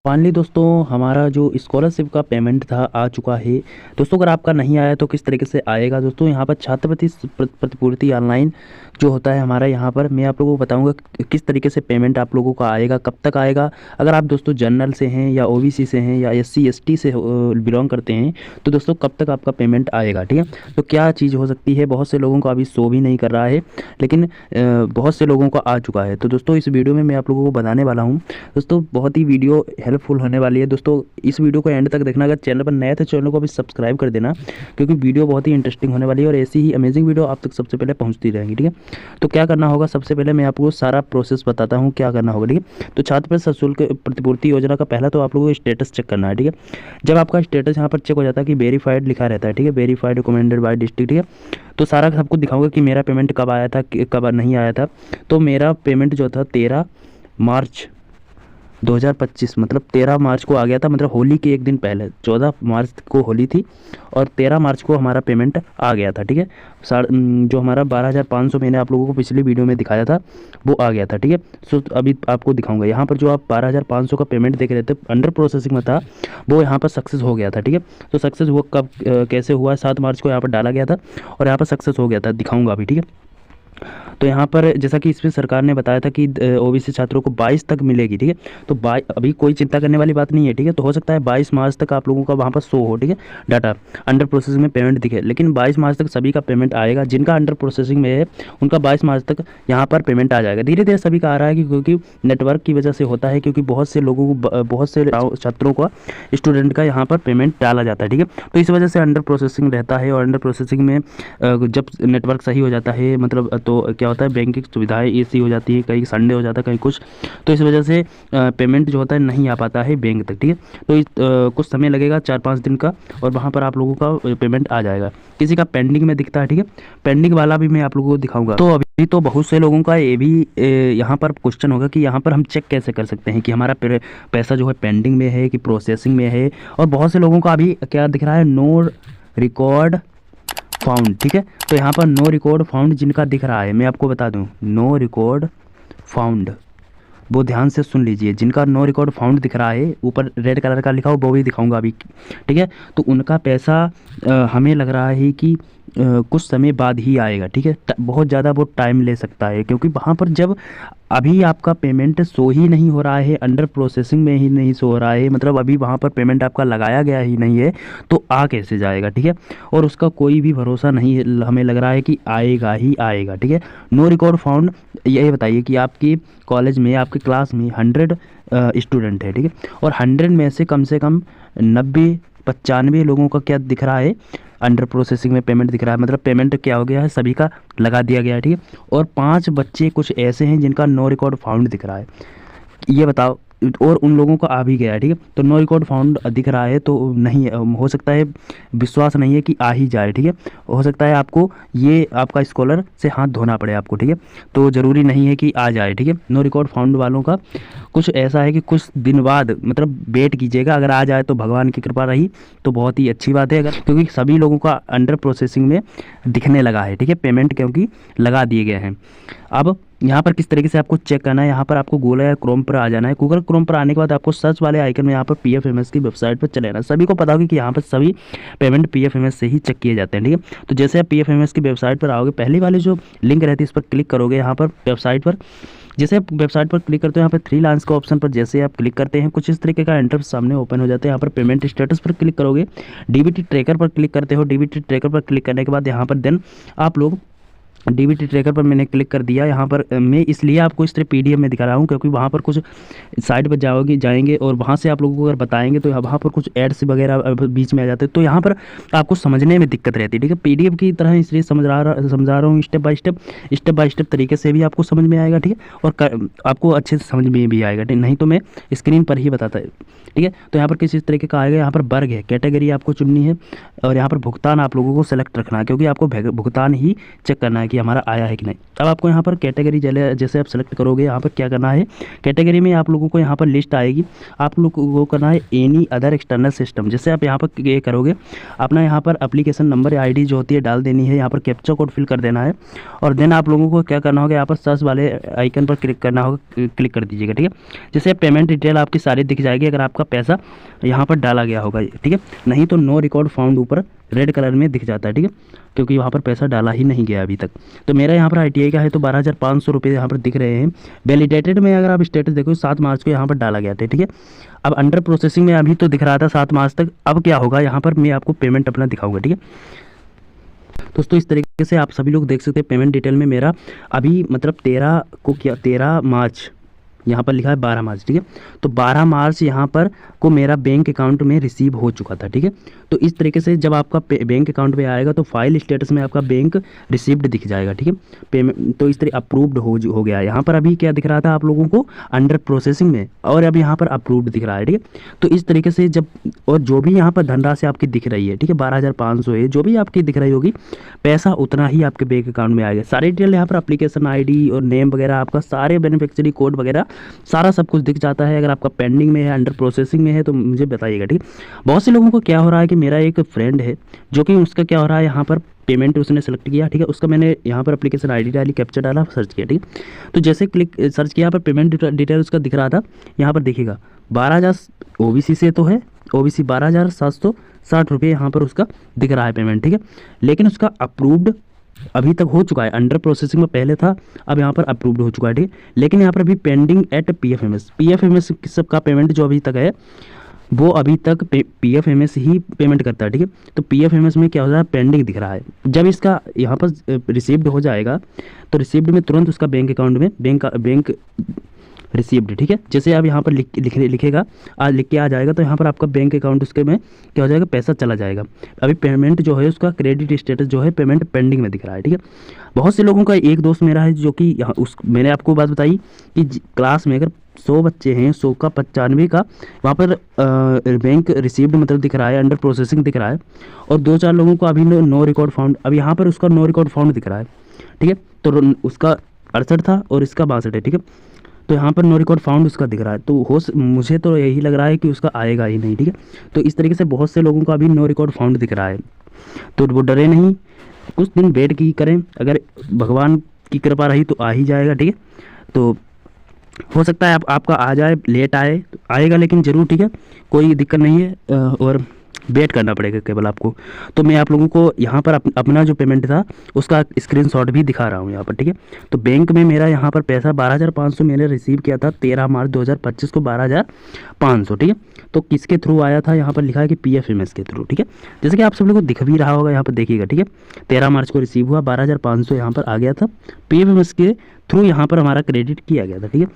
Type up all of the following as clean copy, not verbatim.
Finally दोस्तों हमारा जो स्कॉलरशिप का पेमेंट था आ चुका है। दोस्तों अगर आपका नहीं आया तो किस तरीके से आएगा। दोस्तों यहाँ पर छात्रवृत्ति प्रतिपूर्ति ऑनलाइन जो होता है हमारा, यहाँ पर मैं आप लोगों को बताऊंगा कि किस तरीके से पेमेंट आप लोगों का आएगा, कब तक आएगा। अगर आप दोस्तों जनरल से हैं या ओबीसी से हैं या एससी एसटी से बिलोंग करते हैं तो दोस्तों कब तक आपका पेमेंट आएगा, ठीक है। तो क्या चीज़ हो सकती है, बहुत से लोगों को अभी शो भी नहीं कर रहा है, लेकिन बहुत से लोगों का आ चुका है। तो दोस्तों इस वीडियो में मैं आप लोगों को बताने वाला हूँ। दोस्तों बहुत ही वीडियो हेल्पफुल होने वाली है। दोस्तों इस वीडियो को एंड तक देखना। अगर चैनल पर नए थे चैनल को भी सब्सक्राइब कर देना, क्योंकि वीडियो बहुत ही इंटरेस्टिंग होने वाली है और ऐसी ही अमेजिंग वीडियो आप तक सबसे पहले पहुंचती रहेंगी, ठीक है। तो क्या करना होगा, सबसे पहले मैं आपको सारा प्रोसेस बताता हूँ क्या करना होगा, ठीक है। तो छात्रवृत्ति सशुल्क प्रतिपूर्ति योजना का पहला तो आप लोगों को स्टेटस चेक करना है, ठीक है। जब आपका स्टेटस यहाँ पर चेक हो जाता है कि वेरीफाइड लिखा रहता है, ठीक है, वेरीफाइड रिकमेंडेड बाय डिस्ट्रिक्ट, ठीक है। तो सारा सबको दिखाऊंगा कि मेरा पेमेंट कब आया था कब नहीं आया था। तो मेरा पेमेंट जो था 13 मार्च 2025 मतलब 13 मार्च को आ गया था, मतलब होली के एक दिन पहले। 14 मार्च को होली थी और 13 मार्च को हमारा पेमेंट आ गया था, ठीक है। जो हमारा 12,500 मैंने आप लोगों को पिछली वीडियो में दिखाया था वो आ गया था, ठीक है। सो अभी आपको दिखाऊंगा यहाँ पर जो आप 12,500 का पेमेंट देख रहे थे अंडर प्रोसेसिंग में था, वो यहाँ पर सक्सेस हो गया था, ठीक है। तो सक्सेस हुआ कब कैसे हुआ, 7 मार्च को यहाँ पर डाला गया था और यहाँ पर सक्सेस हो गया था, दिखाऊंगा अभी, ठीक है। तो यहाँ पर जैसा कि इसमें सरकार ने बताया था कि ओबीसी छात्रों को 22 तक मिलेगी, ठीक है। तो अभी कोई चिंता करने वाली बात नहीं है, ठीक है। तो हो सकता है 22 मार्च तक आप लोगों का वहाँ पर शो हो, ठीक है, डाटा अंडर प्रोसेसिंग में पेमेंट दिखे, लेकिन 22 मार्च तक सभी का पेमेंट आएगा। जिनका अंडर प्रोसेसिंग में है उनका 22 मार्च तक यहाँ पर पेमेंट आ जाएगा। धीरे धीरे सभी का आ रहा है क्योंकि नेटवर्क की वजह से होता है, क्योंकि बहुत से लोगों को, बहुत से छात्रों का, स्टूडेंट का यहाँ पर पेमेंट डाला जाता है, ठीक है। तो इस वजह से अंडर प्रोसेसिंग रहता है और अंडर प्रोसेसिंग में जब नेटवर्क सही हो जाता है, मतलब तो क्या होता है, बैंकिंग सुविधाएं ऐसी हो जाती है, कहीं संडे हो जाता है, कहीं कुछ, तो इस वजह से पेमेंट जो होता है नहीं आ पाता है बैंक तक, ठीक है। तो कुछ समय लगेगा 4-5 दिन का और वहाँ पर आप लोगों का पेमेंट आ जाएगा। किसी का पेंडिंग में दिखता है, ठीक है, पेंडिंग वाला भी मैं आप लोगों को दिखाऊंगा। तो अभी तो बहुत से लोगों का ये भी यहाँ पर क्वेश्चन होगा कि यहाँ पर हम चेक कैसे कर सकते हैं कि हमारा पैसा जो है पेंडिंग में है कि प्रोसेसिंग में है। और बहुत से लोगों का अभी क्या दिख रहा है, नो रिकॉर्ड फाउंड, ठीक है। तो यहाँ पर नो रिकॉर्ड फाउंड जिनका दिख रहा है, मैं आपको बता दूं, नो रिकॉर्ड फाउंड, वो ध्यान से सुन लीजिए। जिनका नो रिकॉर्ड फाउंड दिख रहा है ऊपर रेड कलर का लिखा हो, वो भी दिखाऊंगा अभी, ठीक है। तो उनका पैसा हमें लग रहा है कि कुछ समय बाद ही आएगा, ठीक है। बहुत ज़्यादा वो टाइम ले सकता है, क्योंकि वहाँ पर जब अभी आपका पेमेंट शो ही नहीं हो रहा है, अंडर प्रोसेसिंग में ही नहीं शो हो रहा है, मतलब अभी वहाँ पर पेमेंट आपका लगाया गया ही नहीं है, तो आ कैसे जाएगा, ठीक है। और उसका कोई भी भरोसा नहीं है, हमें लग रहा है कि आएगा ही आएगा, ठीक है। नो रिकॉर्ड फाउंड, ये बताइए कि आपकी कॉलेज में, आपकी क्लास में 100 स्टूडेंट है, ठीक है, और 100 में से कम 90-95 लोगों का क्या दिख रहा है, अंडर प्रोसेसिंग में पेमेंट दिख रहा है, मतलब पेमेंट क्या हो गया है, सभी का लगा दिया गया है, ठीक है। और 5 बच्चे कुछ ऐसे हैं जिनका नो रिकॉर्ड फाउंड दिख रहा है, ये बताओ, और उन लोगों का आ भी गया है, ठीक है। तो नो रिकॉर्ड फाउंड दिख रहा है तो नहीं हो सकता है, विश्वास नहीं है कि आ ही जाए, ठीक है। हो सकता है आपको ये आपका स्कॉलर से हाथ धोना पड़े आपको, ठीक है। तो ज़रूरी नहीं है कि आ जाए, ठीक है। नो रिकॉर्ड फाउंड वालों का कुछ ऐसा है कि कुछ दिन बाद, मतलब वेट कीजिएगा, अगर आ जाए तो भगवान की कृपा रही तो बहुत ही अच्छी बात है, अगर, क्योंकि सभी लोगों का अंडर प्रोसेसिंग में दिखने लगा है, ठीक है, पेमेंट क्योंकि लगा दिए गए हैं। अब यहाँ पर किस तरीके से आपको चेक करना है, यहाँ पर आपको गूगल या क्रोम पर आ जाना है। गूगल क्रोम पर आने के बाद आपको सर्च वाले आइकन में यहाँ पर पीएफएमएस की वेबसाइट पर चले जाना। सभी को पता होगा कि यहाँ पर सभी पेमेंट पीएफएमएस से ही चेक किए जाते हैं, ठीक है। तो जैसे आप पीएफएमएस की वेबसाइट पर आओगे, पहली वाली जो लिंक रहती है इस पर क्लिक करोगे, यहाँ पर वेबसाइट पर, जैसे आप वेबसाइट पर क्लिक करते हो, यहाँ पर 3 लाइन्स का ऑप्शन पर जैसे आप क्लिक करते हैं, कुछ इस तरीके का इंटरफेस सामने ओपन हो जाता है। यहाँ पर पेमेंट स्टेटस पर क्लिक करोगे, डीबीटी ट्रैकर पर क्लिक करते हो। डीबीटी ट्रैकर पर क्लिक करने के बाद यहाँ पर देन आप लोग डीबीटी ट्रैकर पर मैंने क्लिक कर दिया। यहाँ पर मैं इसलिए आपको इस तरह पीडीएफ में दिखा रहा हूँ, क्योंकि वहाँ पर कुछ साइट पर जाएंगे और वहाँ से आप लोगों को अगर बताएंगे तो वहाँ पर कुछ एड्स वगैरह बीच में आ जाते हैं, तो यहाँ पर आपको समझने में दिक्कत रहती है, ठीक है। पीडीएफ की तरह इसलिए समझा रहा हूँ, स्टेप बाय स्टेप तरीके से भी आपको समझ में आएगा, ठीक है, और आपको अच्छे से समझ में भी आएगा, ठीक, नहीं तो मैं स्क्रीन पर ही बताता है, ठीक है। तो यहाँ पर किस तरीके का आएगा, यहाँ पर वर्ग है, कैटेगरी आपको चुननी है और यहाँ पर भुगतान आप लोगों को सेलेक्ट रखना है, क्योंकि आपको भुगतान ही चेक करना है कि हमारा आया है कि नहीं। अब आपको यहाँ पर कैटेगरी जैसे आप सेलेक्ट करोगे, यहाँ पर क्या करना है, कैटेगरी में आप लोगों को यहाँ पर लिस्ट आएगी, आप लोगों को करना है एनी अदर एक्सटर्नल सिस्टम। जैसे आप यहाँ पर ये करोगे, अपना यहाँ पर एप्लीकेशन नंबर या आईडी जो होती है डाल देनी है, यहाँ पर कैप्चा कोड फिल कर देना है, और देन आप लोगों को क्या करना होगा, यहाँ पर सर्च वाले आइकन पर क्लिक करना होगा, क्लिक कर दीजिएगा, ठीक है। जैसे पेमेंट डिटेल आपकी सारी दिख जाएगी अगर आपका पैसा यहाँ पर डाला गया होगा, ठीक है। नहीं तो नो रिकॉर्ड फाउंड ऊपर रेड कलर में दिख जाता है, ठीक है, क्योंकि वहाँ पर पैसा डाला ही नहीं गया अभी तक। तो मेरा यहाँ पर ITI का है तो 12,500 रुपये यहाँ पर दिख रहे हैं। वैलिडेटेड में अगर आप स्टेटस देखो 7 मार्च को यहाँ पर डाला गया था, ठीक है। अब अंडर प्रोसेसिंग में अभी तो दिख रहा था 7 मार्च तक, अब क्या होगा यहाँ पर मैं आपको पेमेंट अपना दिखाऊंगा, ठीक है। दोस्तों इस तरीके से आप सभी लोग देख सकते हैं पेमेंट डिटेल में मेरा अभी मतलब 13 मार्च यहाँ पर लिखा है 12 मार्च, ठीक है। तो 12 मार्च यहाँ पर को मेरा बैंक अकाउंट में रिसीव हो चुका था, ठीक है। तो इस तरीके से जब आपका बैंक अकाउंट में आएगा तो फाइल स्टेटस में आपका बैंक रिसीव्ड दिख जाएगा, ठीक है। पेमेंट तो इस तरह अप्रूव्ड हो गया। यहाँ पर अभी क्या दिख रहा था आप लोगों को, अंडर प्रोसेसिंग में, और अब यहाँ पर अप्रूव्ड दिख रहा है, ठीक है। तो इस तरीके से जब, और जो भी यहाँ पर धनराशि आपकी दिख रही है, ठीक है, 12,500 है, जो भी आपकी दिख रही होगी, पैसा उतना ही आपके बैंक अकाउंट में आएगा। सारी डिटेल यहाँ पर एप्लीकेशन ID और नेम वगैरह, आपका सारे बेनिफिशियरी कोड वगैरह सारा सब कुछ दिख जाता है। अगर आपका पेंडिंग में है, अंडर प्रोसेसिंग में है तो मुझे बताइएगा, ठीक है। बहुत से लोगों को क्या हो रहा है कि मेरा एक फ्रेंड है जो कि उसका क्या हो रहा है, यहाँ पर पेमेंट उसने सेलेक्ट किया, ठीक है, उसका मैंने यहाँ पर एप्लीकेशन ID डाली, कैप्चा डाला, सर्च किया, ठीक है। तो जैसे सर्च किया, यहाँ पर पेमेंट डिटेल उसका दिख रहा था, यहाँ पर देखिएगा 12,000 OBC से तो है, OBC 12,760 रुपये यहाँ पर उसका दिख रहा है पेमेंट, ठीक है। लेकिन उसका अप्रूव्ड अभी तक हो चुका है, अंडर प्रोसेसिंग में पहले था, अब यहाँ पर अप्रूव्ड हो चुका है, ठीक है। लेकिन यहाँ पर अभी पेंडिंग एट PFMS सब का पेमेंट जो अभी तक है वो अभी तक PFMS ही पेमेंट करता है, ठीक है। तो PFMS में क्या हो रहा है, पेंडिंग दिख रहा है। जब इसका यहाँ पर रिसीव्ड हो जाएगा तो रिसीव्ड में तुरंत उसका बैंक अकाउंट में बैंक रिसीव्ड, ठीक है। जैसे आप यहाँ पर लिखेगा, आज लिख के आ जाएगा, तो यहाँ पर आपका बैंक अकाउंट उसके में क्या हो जाएगा, पैसा चला जाएगा। अभी पेमेंट जो है उसका क्रेडिट स्टेटस जो है पेमेंट पेंडिंग में दिख रहा है, ठीक है। बहुत से लोगों का, एक दोस्त मेरा है जो कि यहाँ मैंने आपको बात बताई कि क्लास में अगर 100 बच्चे हैं, 100 का 95 का वहाँ पर बैंक रिसीव्ड मतलब दिख रहा है, अंडर प्रोसेसिंग दिख रहा है, और 2-4 लोगों को अभी नो रिकॉर्ड फाउंड, अब यहाँ पर उसका नो रिकॉर्ड फाउंड दिख रहा है, ठीक है। तो उसका 68 था और इसका 62 है, ठीक है। तो यहाँ पर नो रिकॉर्ड फाउंड उसका दिख रहा है, तो मुझे तो यही लग रहा है कि उसका आएगा ही नहीं, ठीक है। तो इस तरीके से बहुत से लोगों का अभी नो रिकॉर्ड फाउंड दिख रहा है, तो वो डरे नहीं, कुछ दिन वेट की करें, अगर भगवान की कृपा रही तो आ ही जाएगा, ठीक है। तो हो सकता है आपका आ जाए, लेट आए तो आएगा, लेकिन ज़रूर, ठीक है, कोई दिक्कत नहीं है, और वेट करना पड़ेगा केवल आपको। तो मैं आप लोगों को यहाँ पर अपना जो पेमेंट था उसका स्क्रीनशॉट भी दिखा रहा हूँ यहाँ पर, ठीक है। तो बैंक में मेरा यहाँ पर पैसा 12,500 मैंने रिसीव किया था 13 मार्च 2025 को, 12,500, ठीक है। तो किसके थ्रू आया था, यहाँ पर लिखा है कि PFMS के थ्रू, ठीक है। जैसे कि आप सब लोगों को दिख भी रहा होगा, यहाँ पर देखिएगा, ठीक है। 13 मार्च को रिसीव हुआ, 12,500 यहाँ पर आ गया था, PFMS के थ्रू यहाँ पर हमारा क्रेडिट किया गया था, ठीक है।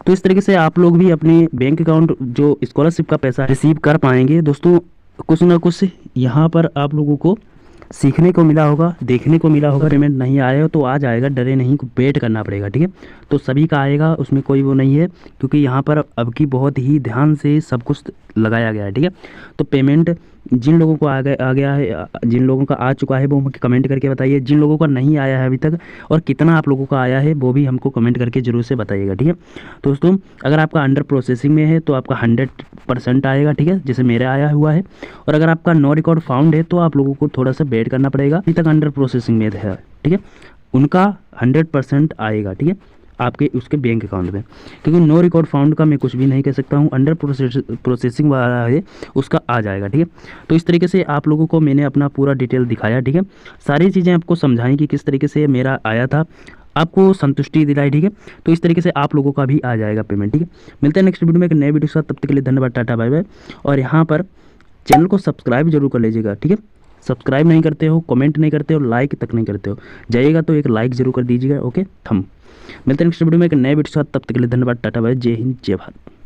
तो इस तरीके से आप लोग भी अपने बैंक अकाउंट जो स्कॉलरशिप का पैसा रिसीव कर पाएंगे। दोस्तों कुछ ना कुछ यहाँ पर आप लोगों को सीखने को मिला होगा, देखने को मिला होगा। पेमेंट नहीं आया तो आ जाएगा, डरे नहीं, वेट करना पड़ेगा, ठीक है। तो सभी का आएगा, उसमें कोई वो नहीं है, क्योंकि यहाँ पर अब की बहुत ही ध्यान से सब कुछ लगाया गया है, ठीक है। तो पेमेंट जिन लोगों को आ गया है, जिन लोगों का आ चुका है वो मुझे कमेंट करके बताइए, जिन लोगों का नहीं आया है अभी तक और कितना आप लोगों का आया है वो भी हमको कमेंट करके ज़रूर से बताइएगा, ठीक है। दोस्तों अगर आपका अंडर प्रोसेसिंग में है तो आपका 100% आएगा, ठीक है, जैसे मेरा आया हुआ है। और अगर आपका नो रिकॉर्ड फाउंड है तो आप लोगों को थोड़ा सा वेट करना पड़ेगा, अभी तक अंडर प्रोसेसिंग में है, ठीक है, उनका 100% आएगा, ठीक है, आपके उसके बैंक अकाउंट में। क्योंकि नो रिकॉर्ड फाउंड का मैं कुछ भी नहीं कह सकता हूँ, अंडर प्रोसेसिंग वाला है उसका आ जाएगा, ठीक है। तो इस तरीके से आप लोगों को मैंने अपना पूरा डिटेल दिखाया, ठीक है, सारी चीज़ें आपको समझाई कि किस तरीके से मेरा आया था, आपको संतुष्टि दिलाई, ठीक है। तो इस तरीके से आप लोगों का भी आ जाएगा पेमेंट, ठीक है। मिलते हैं नेक्स्ट वीडियो में एक नए वीडियो के साथ, तब तक के लिए धन्यवाद, टाटा बाय बाय। और यहाँ पर चैनल को सब्सक्राइब जरूर कर लीजिएगा, ठीक है। सब्सक्राइब नहीं करते हो, कमेंट नहीं करते हो, लाइक तक नहीं करते हो, जाइएगा तो एक लाइक जरूर कर दीजिएगा, ओके। थम मिलते हैं नेक्स्ट वीडियो में एक नए वीडियो के साथ, तब तक के लिए धन्यवाद, टाटा बाय, जय हिंद, जय भारत।